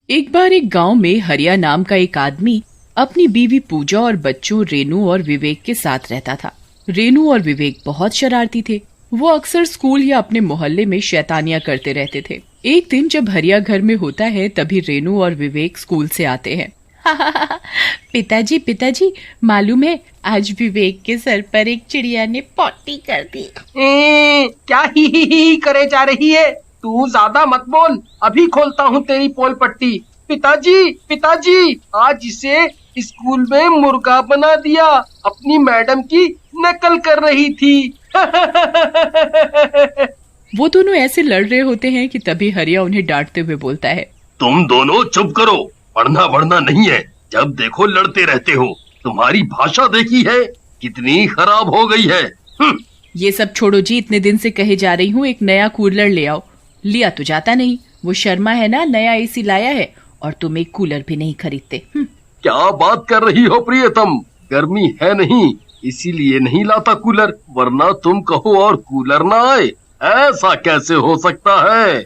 एक बार एक गांव में हरिया नाम का एक आदमी अपनी बीवी पूजा और बच्चों रेनू और विवेक के साथ रहता था। रेनू और विवेक बहुत शरारती थे। वो अक्सर स्कूल या अपने मोहल्ले में शैतानियां करते रहते थे। एक दिन जब हरिया घर में होता है तभी रेनू और विवेक स्कूल से आते हैं। पिताजी पिताजी, मालूम है आज विवेक के सर पर एक चिड़िया ने पॉटी कर दी। क्या ही करे जा रही है? तू ज्यादा मत बोल, अभी खोलता हूँ तेरी पोल पट्टी। पिताजी पिताजी, आज इसे स्कूल में मुर्गा बना दिया, अपनी मैडम की नकल कर रही थी। वो दोनों ऐसे लड़ रहे होते हैं कि तभी हरिया उन्हें डांटते हुए बोलता है, तुम दोनों चुप करो, पढ़ना बढ़ना नहीं है, जब देखो लड़ते रहते हो। तुम्हारी भाषा देखी है कितनी खराब हो गई है। ये सब छोड़ो जी, इतने दिन से कहे जा रही हूँ एक नया कूलर ले आओ, लिया तो जाता नहीं। वो शर्मा है ना, नया एसी लाया है और तुम एक कूलर भी नहीं खरीदते। क्या बात कर रही हो प्रियतम, गर्मी है नहीं इसीलिए नहीं लाता कूलर, वरना तुम कहो और कूलर ना आए, ऐसा कैसे हो सकता है?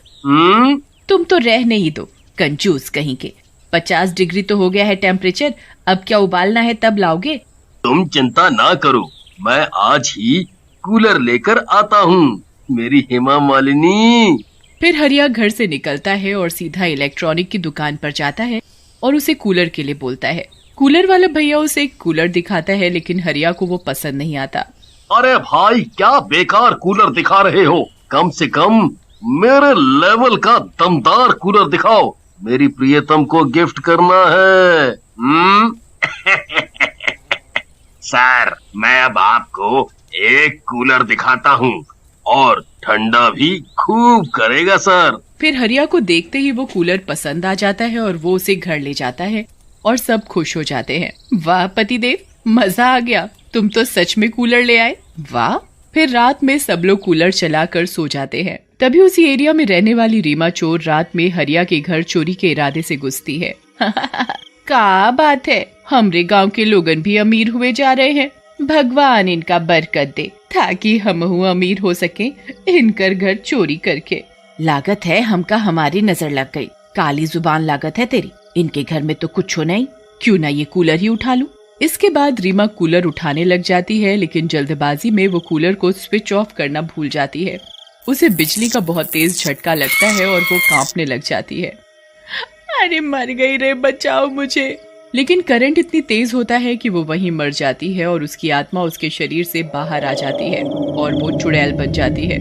तुम तो रहने ही दो, कंजूस कहीं के। 50 डिग्री तो हो गया है टेम्परेचर, अब क्या उबालना है तब लाओगे? तुम चिंता ना करो, मैं आज ही कूलर लेकर आता हूँ, मेरी हेमा मालिनी। फिर हरिया घर से निकलता है और सीधा इलेक्ट्रॉनिक की दुकान पर जाता है और उसे कूलर के लिए बोलता है। कूलर वाला भैया उसे एक कूलर दिखाता है, लेकिन हरिया को वो पसंद नहीं आता। अरे भाई, क्या बेकार कूलर दिखा रहे हो, कम से कम मेरे लेवल का दमदार कूलर दिखाओ, मेरी प्रियतम को गिफ्ट करना है। सर, मैं अब आपको एक कूलर दिखाता हूँ और ठंडा भी खूब करेगा सर। फिर हरिया को देखते ही वो कूलर पसंद आ जाता है और वो उसे घर ले जाता है और सब खुश हो जाते हैं। वाह पतिदेव, मजा आ गया, तुम तो सच में कूलर ले आए, वाह। फिर रात में सब लोग कूलर चलाकर सो जाते हैं। तभी उसी एरिया में रहने वाली रीमा चोर रात में हरिया के घर चोरी के इरादे से घुसती है। क्या बात है, हमरे गांव के लोगन भी अमीर हुए जा रहे हैं, भगवान इनका बरकत दे ताकि हमहू अमीर हो सके इनकर घर चोरी करके। लागत है हमका हमारी नजर लग गई, काली जुबान लागत है तेरी, इनके घर में तो कुछ हो नहीं, क्यों ना ये कूलर ही उठा लूं। इसके बाद रीमा कूलर उठाने लग जाती है, लेकिन जल्दबाजी में वो कूलर को स्विच ऑफ करना भूल जाती है। उसे बिजली का बहुत तेज झटका लगता है और वो कांपने लग जाती है। अरे मर गई रे, बचाओ मुझे। लेकिन करंट इतनी तेज होता है कि वो वहीं मर जाती है और उसकी आत्मा उसके शरीर से बाहर आ जाती है और वो चुड़ैल बन जाती है।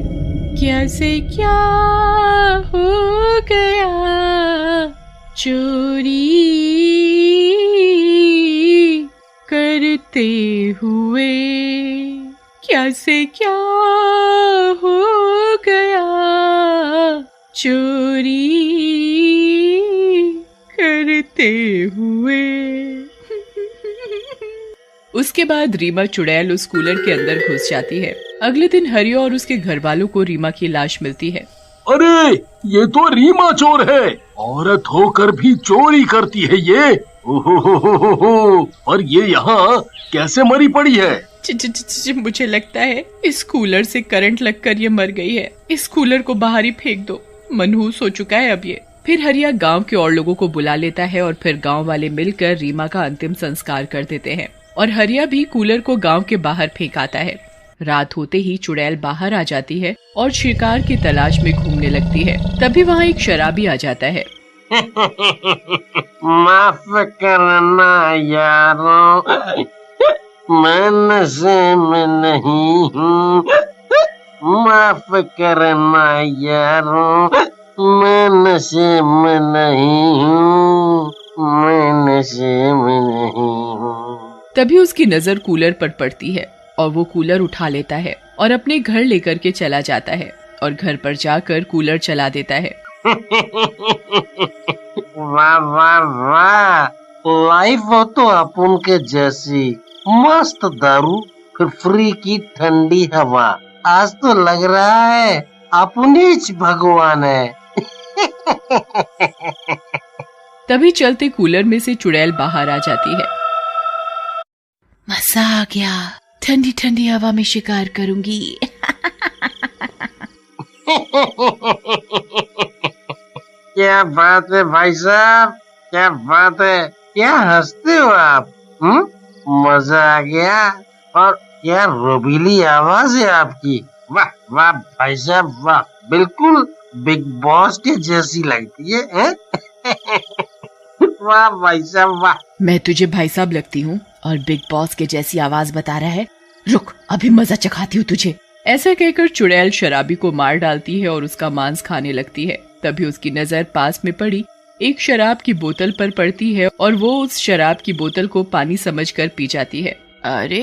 क्या से क्या हो गया, चोरी करते हुए, क्या से क्या हो गया, चोरी करते हुए। उसके बाद रीमा चुड़ैल उस कूलर के अंदर घुस जाती है। अगले दिन हरिया और उसके घर वालों को रीमा की लाश मिलती है। अरे ये तो रीमा चोर है, औरत होकर भी चोरी करती है ये। ओहो, और ये यहाँ कैसे मरी पड़ी है? मुझे लगता है इस कूलर से करंट लगकर ये मर गई है, इस कूलर को बाहर ही फेंक दो, मनहूस हो चुका है अब ये। फिर हरिया गांव के और लोगों को बुला लेता है और फिर गांव वाले मिलकर रीमा का अंतिम संस्कार कर देते हैं और हरिया भी कूलर को गांव के बाहर फेंक आता है। रात होते ही चुड़ैल बाहर आ जाती है और शिकार की तलाश में घूमने लगती है। तभी वहाँ एक शराबी आ जाता है। माफ करना यारों, मैं नशे में नहीं हूँ, माफ करना यारों, मैं नशे में नहीं हूँ, मैं नशे में नहीं हूँ। तभी उसकी नजर कूलर पर पड़ती है और वो कूलर उठा लेता है और अपने घर लेकर के चला जाता है और घर पर जाकर कूलर चला देता है। वाह वाह वाह, लाइफ हो तो अपन के जैसी, मस्त दारू फिर फ्री की ठंडी हवा, आज तो लग रहा है अपनी भगवान है। तभी चलते कूलर में से चुड़ैल बाहर आ जाती है। मजा आ गया, ठंडी ठंडी हवा में शिकार करूंगी। क्या बात है भाई साहब, क्या बात है, क्या हंसते हो आप? मजा आ गया। और क्या रोबीली आवाज है आपकी। वाह वाह भाई साहब वाह, बिल्कुल बिग बॉस के जैसी लगती है? वाह भाई साहब वाह। मैं तुझे भाई साहब लगती हूँ और बिग बॉस के जैसी आवाज बता रहा है? रुक, अभी मजा चखाती हूँ तुझे। ऐसा कहकर चुड़ैल शराबी को मार डालती है और उसका मांस खाने लगती है। तभी उसकी नजर पास में पड़ी एक शराब की बोतल पर पड़ती है और वो उस शराब की बोतल को पानी समझकर पी जाती है। अरे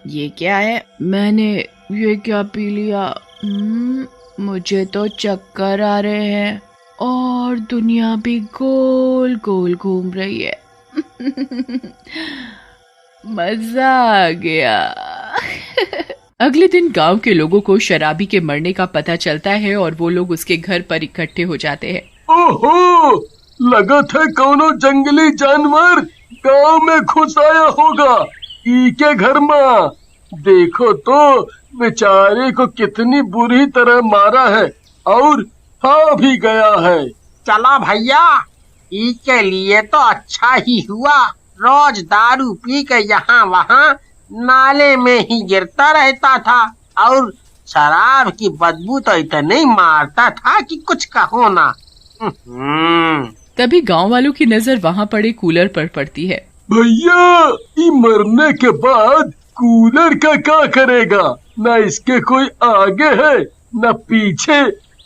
ये क्या है? मैंने ये क्या पी लिया? मुझे तो चक्कर आ रहे हैं और दुनिया भी गोल गोल घूम रही है। मजा आ गया। अगले दिन गांव के लोगों को शराबी के मरने का पता चलता है और वो लोग उसके घर पर इकट्ठे हो जाते हैं। ओहो, लगत है कोनो जंगली जानवर गांव में घुस आया होगा ई के घर में। देखो तो बेचारे को कितनी बुरी तरह मारा है और खा भी गया है। चला भैया, ई के लिए तो अच्छा ही हुआ। रोज दारू पी के यहाँ वहाँ नाले में ही गिरता रहता था और शराब की बदबू तो इतनी मारता था कि कुछ कहो ना। तभी गांव वालों की नजर वहाँ पड़े कूलर पर पड़ती है। भैया, ये मरने के बाद कूलर का क्या करेगा? न इसके कोई आगे है न पीछे।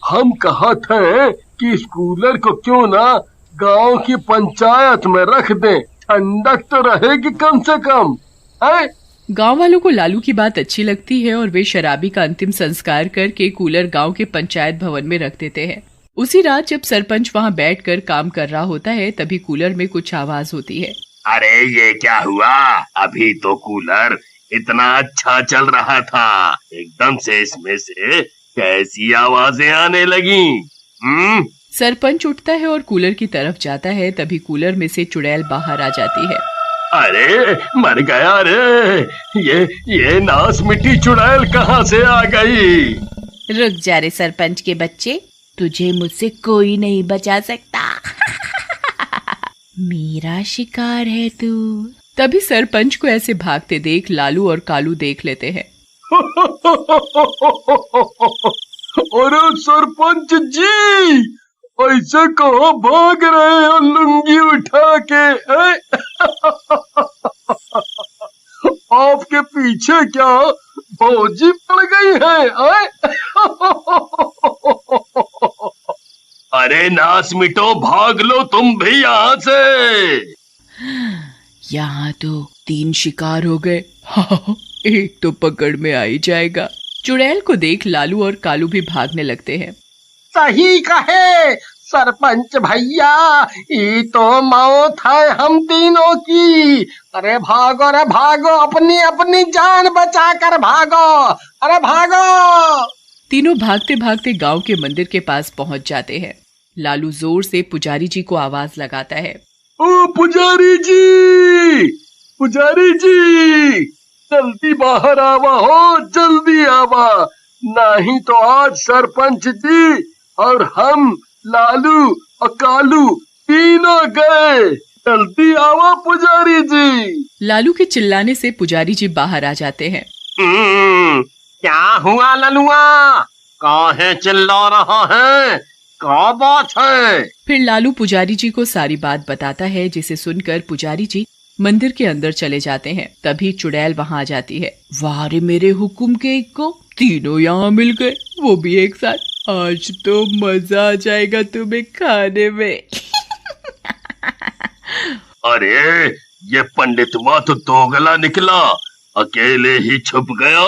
हम कहा थे कि इस कूलर को क्यों ना गांव की पंचायत में रख दें, ठंडक तो रहेगी कम से कम। है? गांव वालों को लालू की बात अच्छी लगती है और वे शराबी का अंतिम संस्कार करके कूलर गांव के पंचायत भवन में रख देते हैं। उसी रात जब सरपंच वहां बैठकर काम कर रहा होता है तभी कूलर में कुछ आवाज होती है। अरे ये क्या हुआ? अभी तो कूलर इतना अच्छा चल रहा था, एकदम से इसमें से कैसी आवाजें आने लगी? सरपंच उठता है और कूलर की तरफ जाता है। तभी कूलर में से चुड़ैल बाहर आ जाती है। अरे मर गया रे, ये नास मिट्टी चुड़ैल कहाँ से आ गई? रुक जा रे सरपंच के बच्चे, तुझे मुझसे कोई नहीं बचा सकता। मेरा शिकार है तू। तभी सरपंच को ऐसे भागते देख लालू और कालू देख लेते हैं। अरे सरपंच जी, ऐसे कहाँ भाग रहे हो लुंगी उठा के? आपके पीछे क्या फौजी पड़ गई है? अरे नास मिटो, भाग लो तुम भी यहाँ से। यहाँ तो 3 शिकार हो गए। एक तो पकड़ में आ ही जाएगा। चुड़ैल को देख लालू और कालू भी भागने लगते हैं। सही कहे सरपंच भैया, ये तो मौत है हम तीनों की। अरे भागो रे भागो, अपनी अपनी जान बचा कर भागो। अरे भागो। तीनों भागते भागते गांव के मंदिर के पास पहुंच जाते हैं। लालू जोर से पुजारी जी को आवाज लगाता है। ओ पुजारी जी, पुजारी जी, जल्दी बाहर आवा हो, जल्दी आवा, नहीं तो आज सरपंच जी और हम लालू और कालू तीनों गए। जल्दी आवा पुजारी जी। लालू के चिल्लाने से पुजारी जी बाहर आ जाते हैं। क्या हुआ ललुआ, काहे चिल्ला रहा है, क्या बात है? फिर लालू पुजारी जी को सारी बात बताता है, जिसे सुनकर पुजारी जी मंदिर के अंदर चले जाते हैं। तभी चुड़ैल वहां आ जाती है। वाह रे मेरे हुक्म के एक को, तीनों यहाँ मिल गए, वो भी एक साथ। आज तो मजा आ जाएगा तुम्हें खाने में। अरे ये पंडितवा तो दोगला निकला, अकेले ही छुप गया।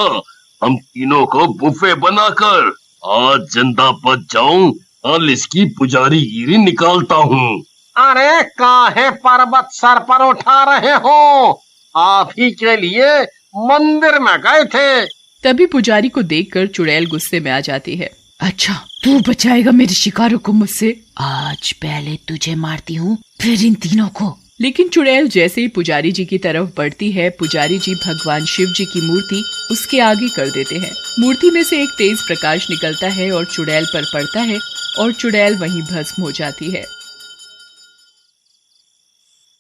हम तीनों को बुफे बनाकर आज जिंदा बच जाऊं, कल इसकी पुजारीगिरी निकालता हूँ। अरे काहे पर्वत सर पर उठा रहे हो, आप ही के लिए मंदिर में गए थे। तभी पुजारी को देखकर चुड़ैल गुस्से में आ जाती है। अच्छा, तू बचाएगा मेरे शिकारों को मुझसे? आज पहले तुझे मारती हूँ, फिर इन तीनों को। लेकिन चुड़ैल जैसे ही पुजारी जी की तरफ बढ़ती है, पुजारी जी भगवान शिव जी की मूर्ति उसके आगे कर देते हैं। मूर्ति में से एक तेज प्रकाश निकलता है और चुड़ैल पर पड़ता है और चुड़ैल वहीं भस्म हो जाती है।